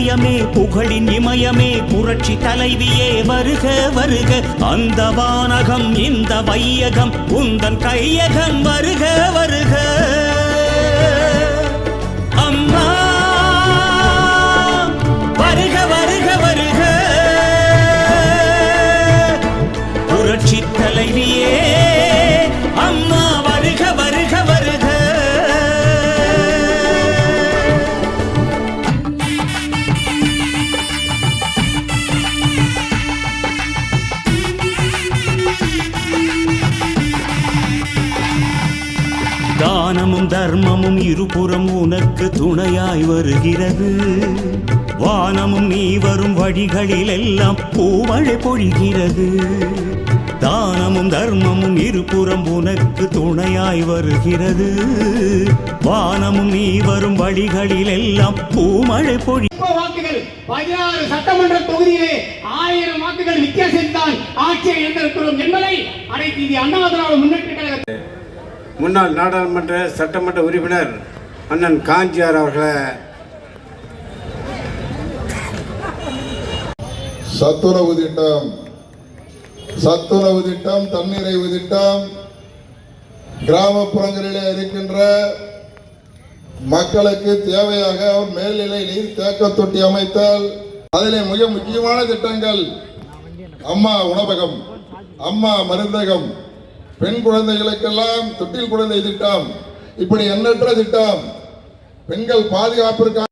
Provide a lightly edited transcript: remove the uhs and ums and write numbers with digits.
உதயமே புகழின் இமயமே புரட்சி தலைவியே வருக வருக. அந்த வானகம் இந்த வையகம் உந்தன் கையகம் வருக வருக. அம்மா வருக வருக வருக. புரட்சி தலைவியே அம்மா வருக வருக வருக. தானமும் தர்மமும் இருபுறம் உனக்கு துணையாய் வருகிறது. வானமும் நீ வரும் வழிகளில் எல்லாம் பூமழை பொழிகிறது. தானமும் தர்மமும் இருபுறம் உனக்கு துணையாய் வருகிறது. வானமும் நீ வரும் வழிகளில் எல்லாம் பூமழை பொழி. வாக்குகள் 16 சட்டமன்ற தொகுதியிலே 1000 வாக்குகள் வித்தியாசத்தில் ஆட்சியை இழந்திருக்கிறோம் என்பதை அனைத்து இந்திய அண்ணா திராவிட முன்னேற்ற கழக முன்னாள் நாடாளுமன்ற சட்டமன்ற உறுப்பினர் அண்ணன் காஞ்சியார் அவர்களை சத்துணவு திட்டம் தண்ணீரைவு திட்டம் கிராமப்புறங்களிலே இருக்கின்ற மக்களுக்கு தேவையாக மேல்நிலை நீர் தேக்க தொட்டி அமைத்தல். அதிலே மிக முக்கியமான திட்டங்கள் அம்மா உணவகம், அம்மா மருந்தகம், பெண் குழந்தைகளுக்கெல்லாம் தொட்டில் குழந்தை திட்டம், இப்படி எண்ணற்ற திட்டம். பெண்கள் பாதுகாப்பிற்காக